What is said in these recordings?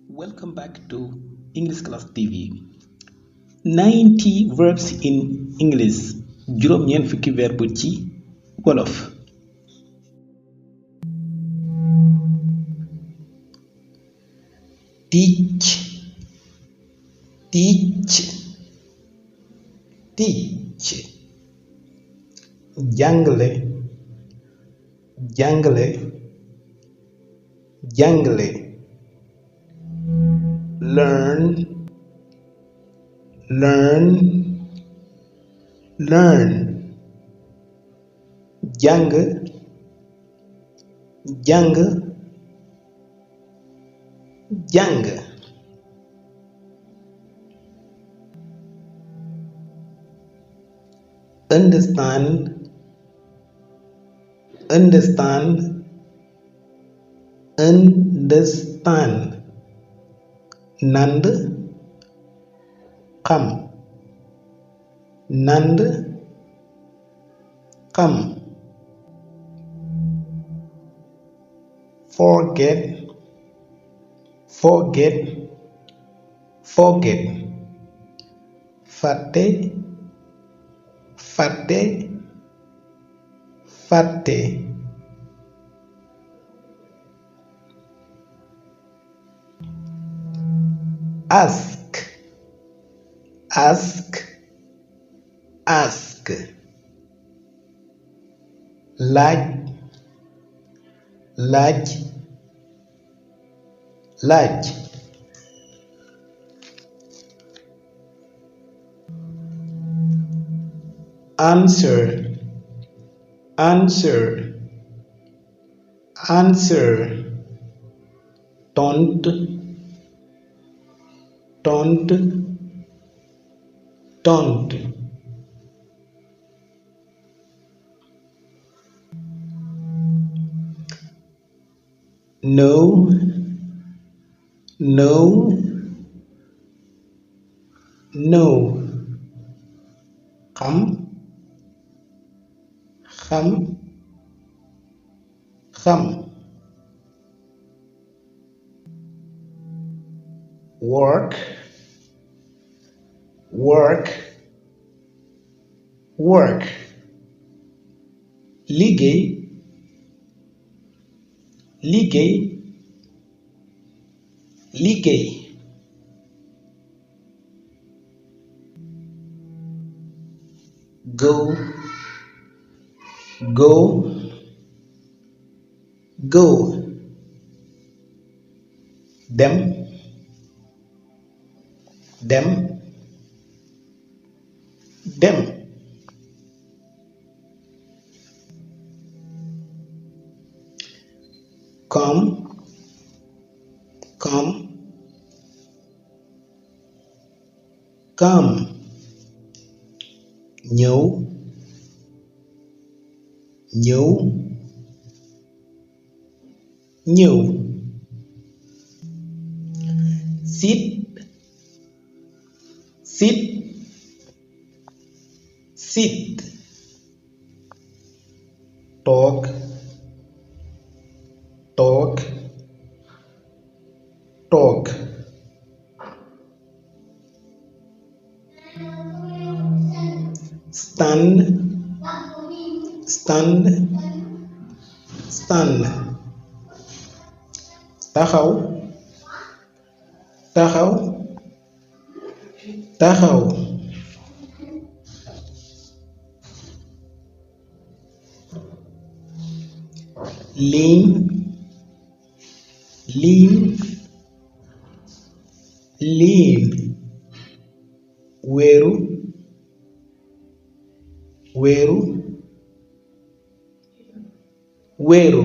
Welcome back to English Class TV. 90 verbs in English. Juróom-ñeent fukki verbe ci Wolof. Teach, teach, teach. Jàngale, jàngale, jàngale. Learn, learn, learn. Jàng, jàng, jàng. Understand, understand, understand. Nand, xam, nand, xam. Forget, forget, forget. Fàtte, fàtte, fàtte. Ask, ask, ask. Laaj, laaj, laaj. Answer, answer, answer. Tontu, tontu, tontu. No, no, no. Xam, xam, xam. Work, work, work. Liggéey, liggéey, liggéey. Go, go, go. Dem, dem, dem. Come, come, come. Ñëw, ñëw, ñëw. Sit, sit, sit. Toog, toog, toog. Stand, stand, stand. Taxaw, taxaw, taxaw. Lean, lean, lean. Wéeru, wéeru, wéeru.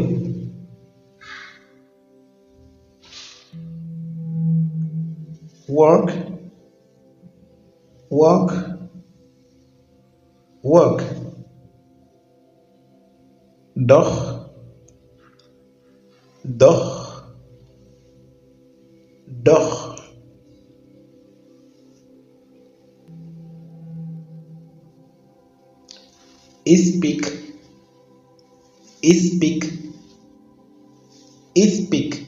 Work, work, work. Dox, dox, dox. Speak, speak, speak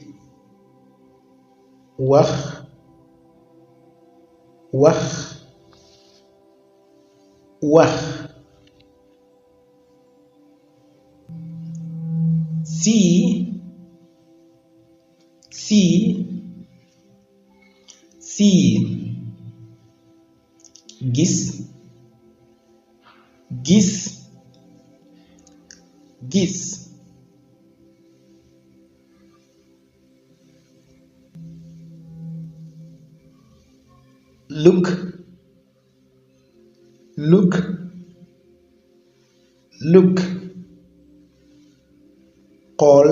wax wax wax see gis look xool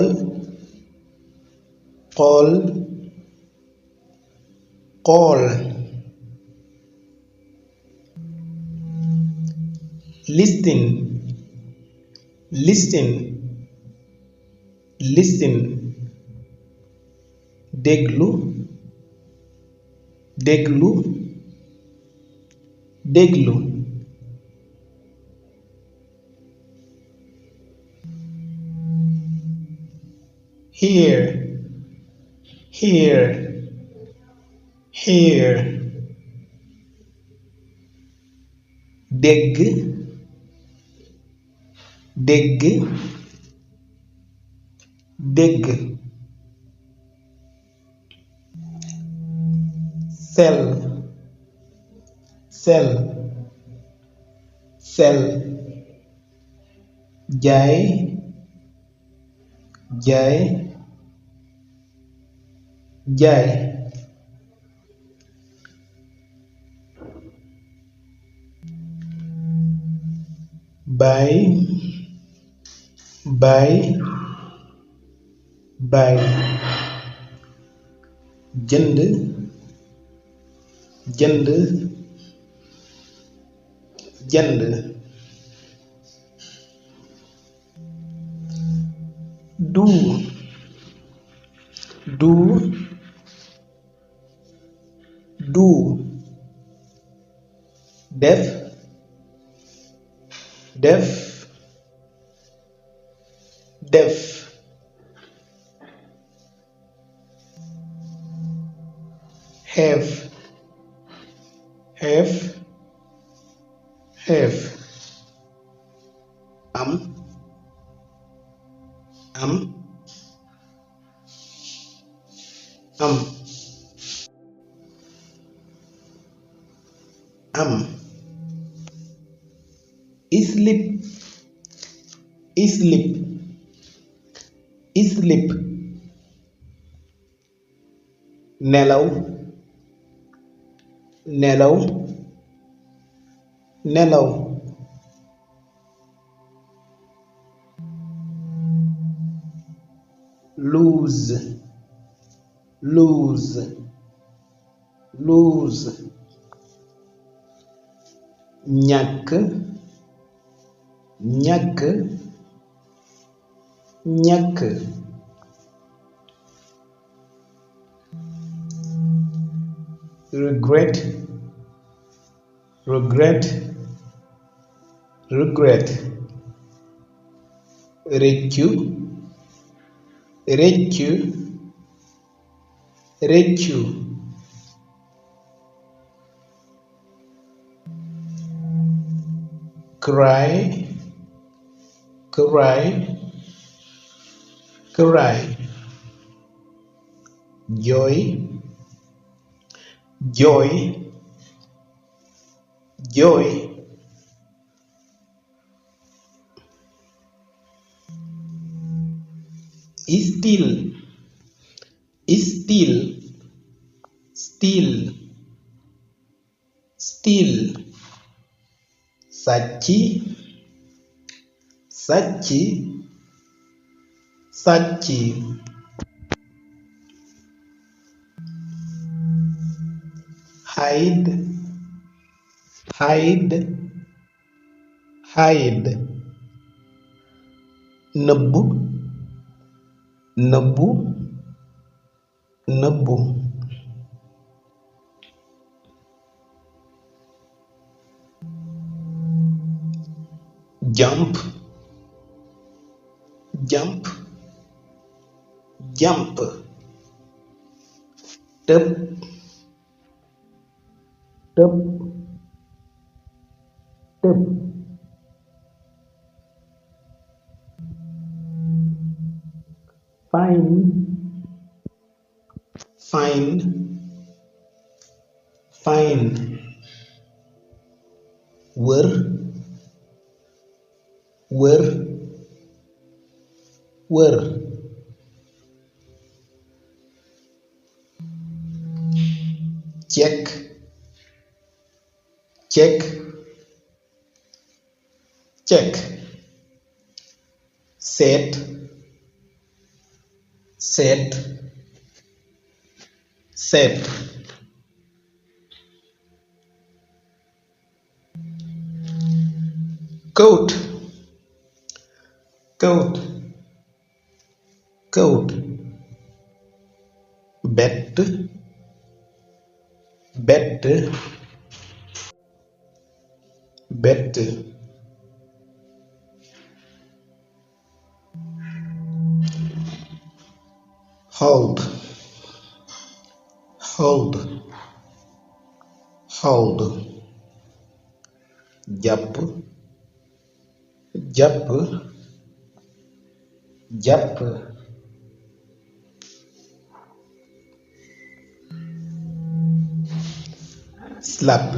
listen déglu hear dégg sell jaay buy jënd do def have am sleep nelaw lose ñàkk regret réccu cry jooy still sàcc hide nëbbu jump jump, tëb, tëb, tëb, find, find, find, wër, wër, wër, check, check, check, seet, seet, seet, coat, coat, coat, bett, bett, bett, hold, hold, hold, jàpp, jàpp, jàpp, slap,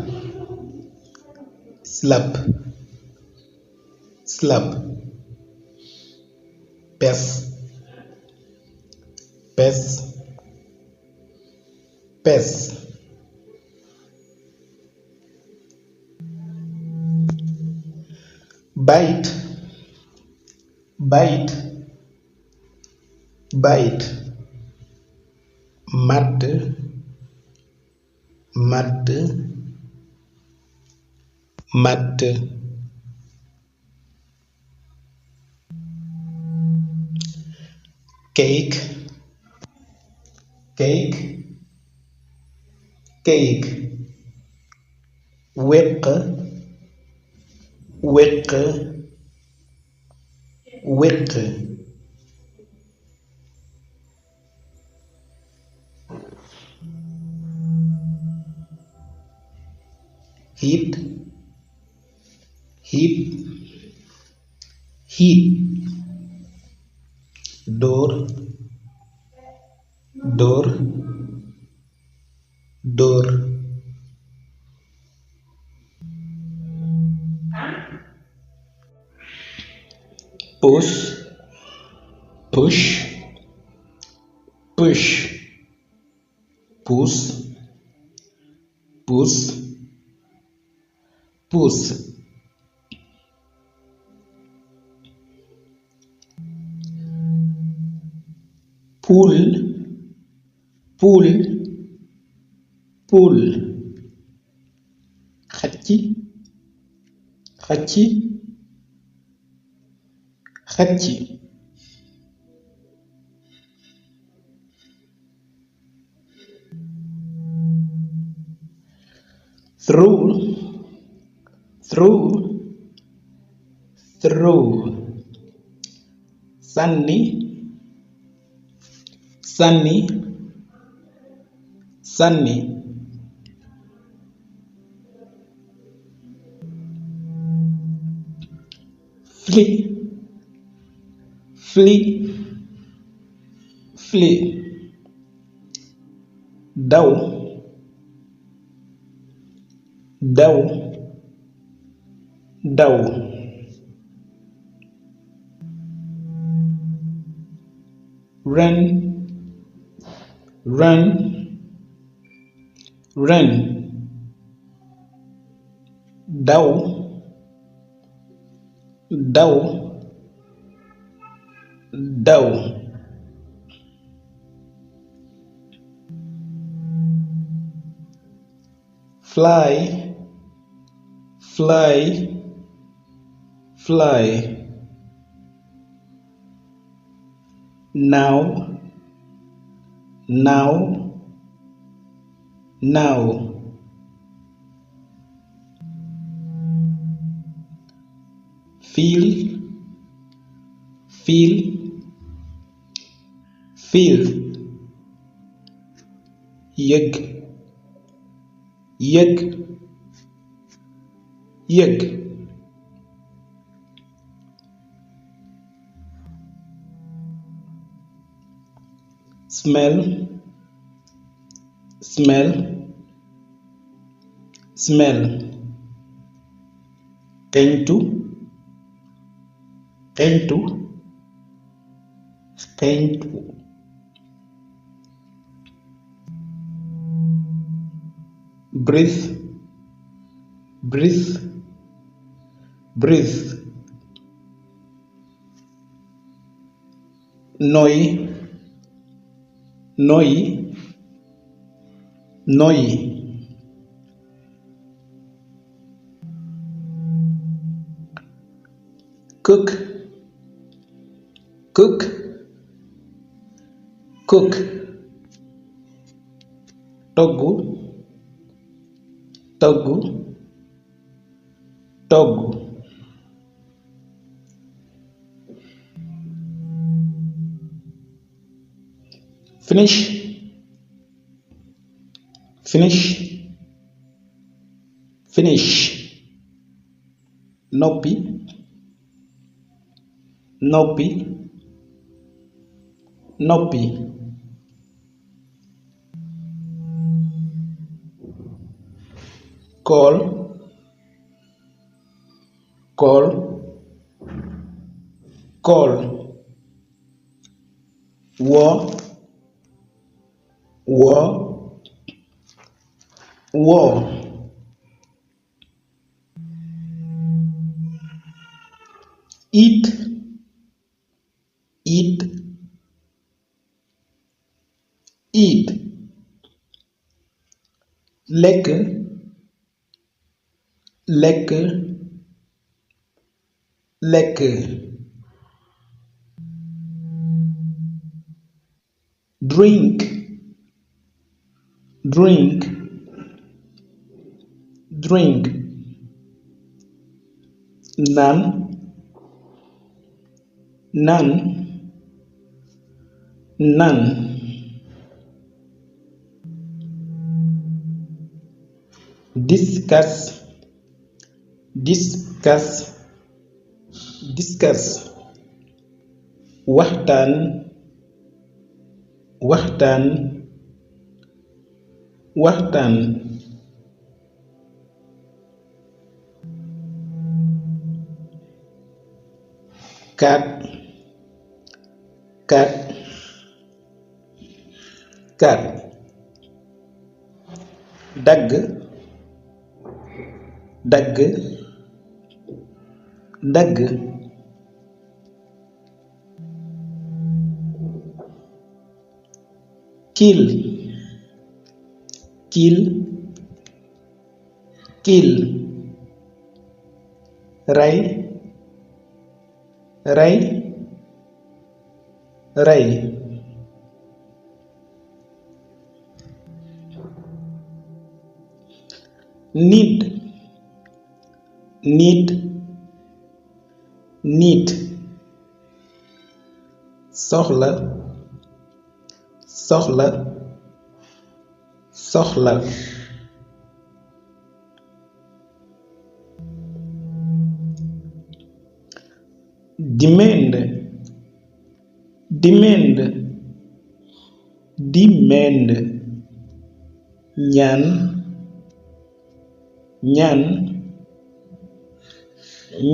slap, slap, pes, pes, pes, bite, bite, bite, matt, matt, matt, cake, cake, cake, wéq, wéq, wéq, hit, hit, hit, dóor, dóor, dóor, push, push, push, puus, puus, puus, pull, pull, pull, xëcc, xëcc, xëcc, through, through, through, sànni, sànni, sànni, fli, fli, fli, daw, daw, daw, run, run, run, daw, daw, daw, fly, fly, fly, now, now, now, feel, feel, feel yëg yëg yëg smell smell smell xeeñtu xeeñtu xeeñtu breathe breathe breathe noyyi noyyi noyyi cook cook cook toggu toggu toggu finish finish finish noppi noppi noppi call call call woo woo woo eat eat eat lekk lekk lekk drink drink drink naan naan naan discuss discuss discuss waxtaan waxtaan waxtaan kat kat kat dagg dagg dagg kill kill kill rey rey rey need need need soxla soxla soxla demand demand demand ñaan ñaan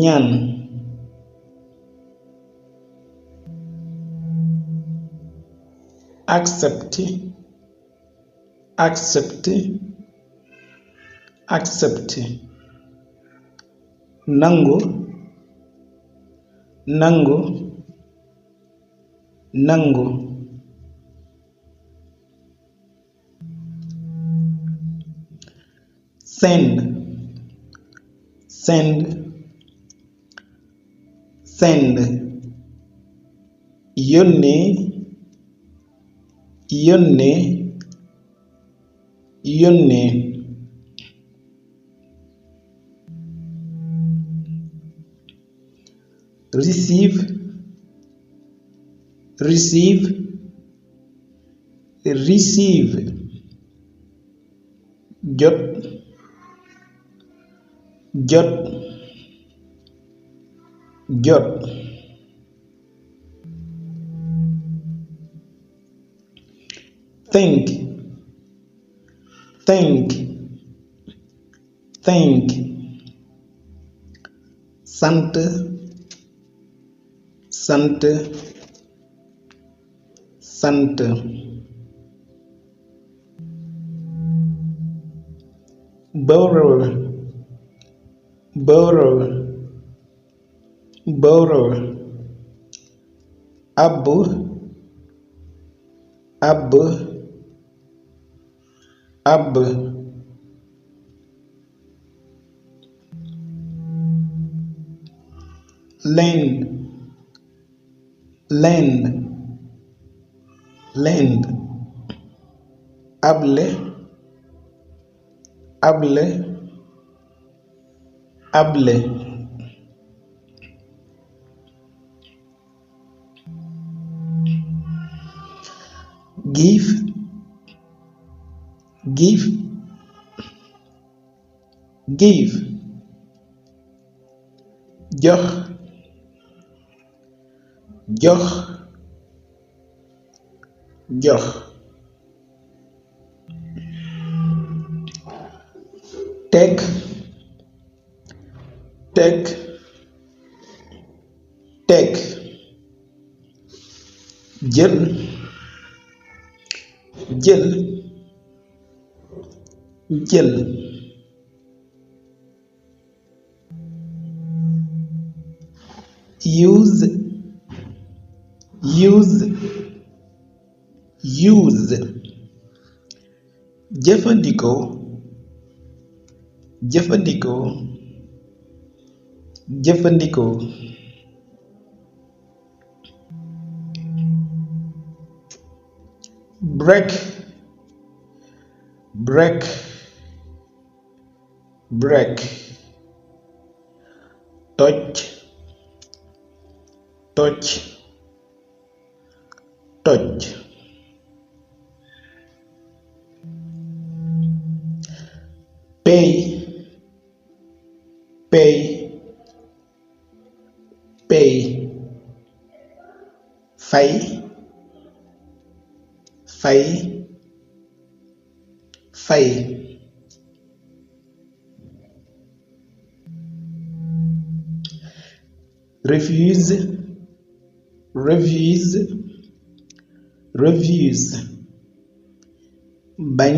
ñaan accept accept accept nangu nangu nangu send send send yónnee yónnee yónnee receive receive receive jot jot jot think think think sant sant sant borrow borrow borrow àbb àbb àbb lend lend lend able able able give give give jox jox jox teg teg teg jël jël jël use use use jëfandikoo jëfandikoo jëfandikoo break break break toj toj toj pay pay pay fay fay fay refuse refuse refuse bañ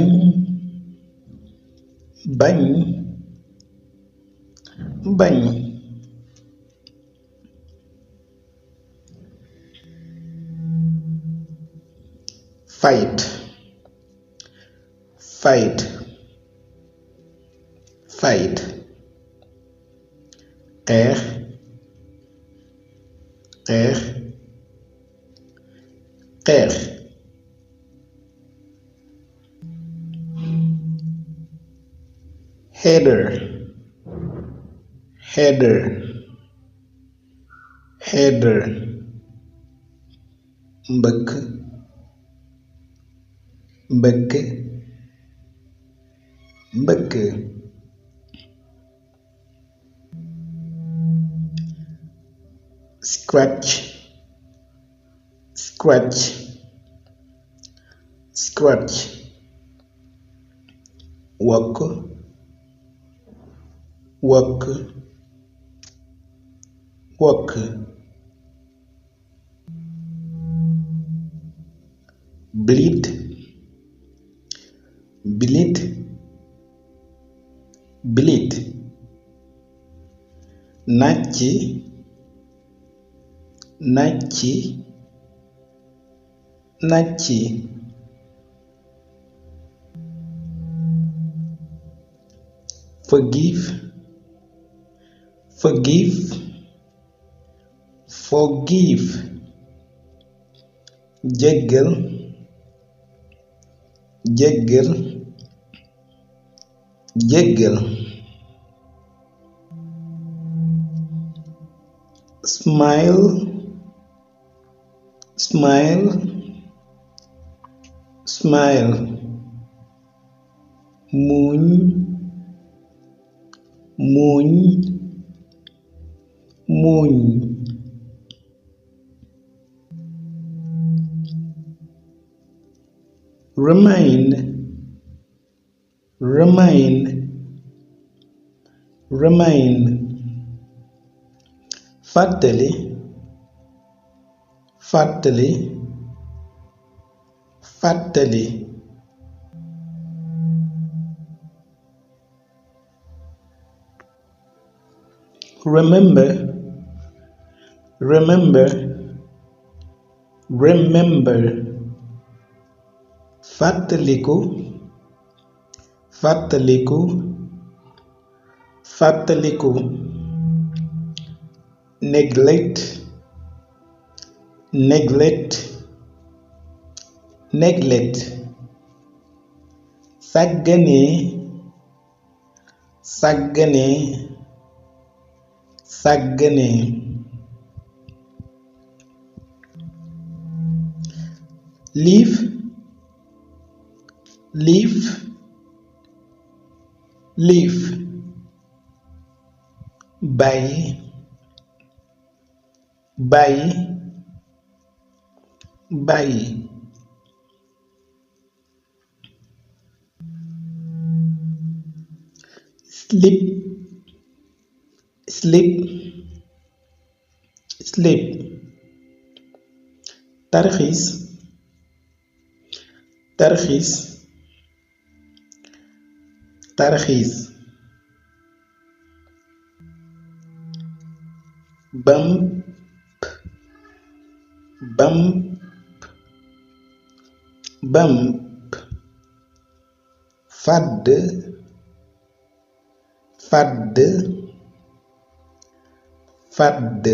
bañ bañ fight fight fight xeex xeex xeex header header header mbëkk mbëkk mbëkk scratch scratch scratch wokk wokk wokk bleed bleed bleed nàcci nàcci nàcci forgive forgive forgive jéggal jéggal jéggal smile smile smile, muuñ, muuñ, muuñ. Remind, remind, remind. Fàttali, fàttali, fàttali. Remember, remember, remember. Fàttaliku, fàttaliku, fàttaliku. Neglect, neglect, neglect. Sàgganee, sàgganee, sàgganee. Leave, leave, leave. Bàyyi, bàyyi, bàyyi. Sleep, sleep, sleep. Tarxiis, tarxiis, tarxiis. Bump, bump, bump. Fàdd, fàdd, fàdd.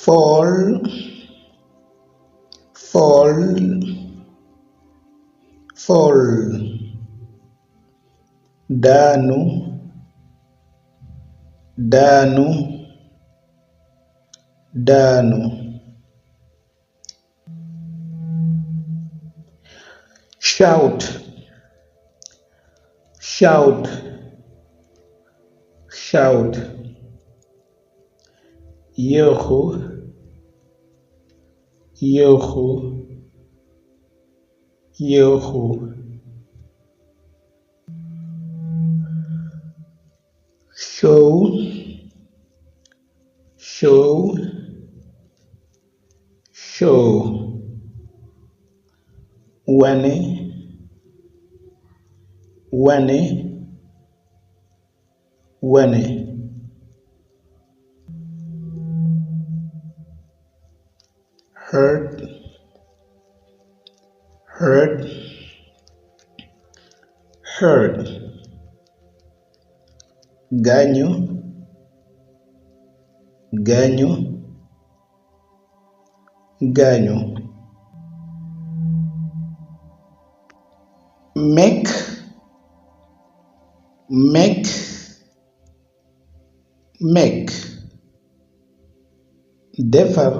Fall, fall, fall. Daanu, daanu, daanu. Shout, shout, shout. Yéexu, yéexu, yéexu. Show, show, show. Wane, wane, wane. Hurt, hurt, hurt. Gaañu, gaañu, gaañu. Make, make, make. Defar,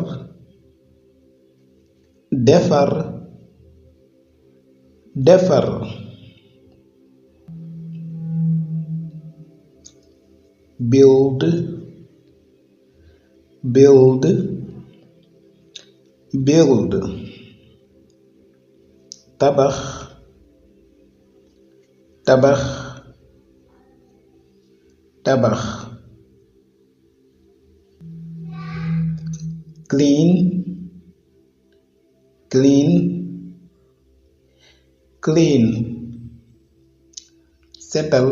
defar, defar. Build, build, build. Tabax, tabax, tabax. Clean, clean, clean. Setal,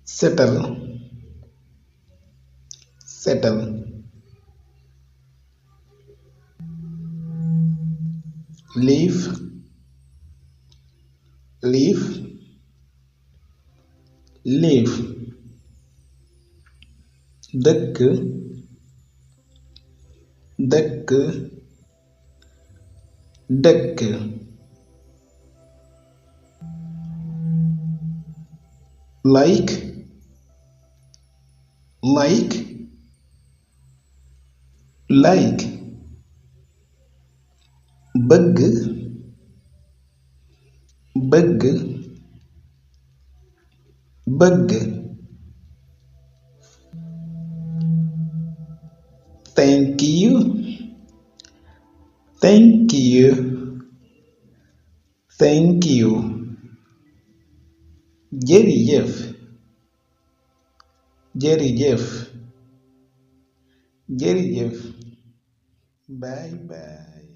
setal, setal. Leave, leave, leave. Dëkk, dëkk, dëkk. Like, like, like bëgg bëgg bëgg thank you thank you thank you jërëjëf jërëjëf jërëjëf bye bye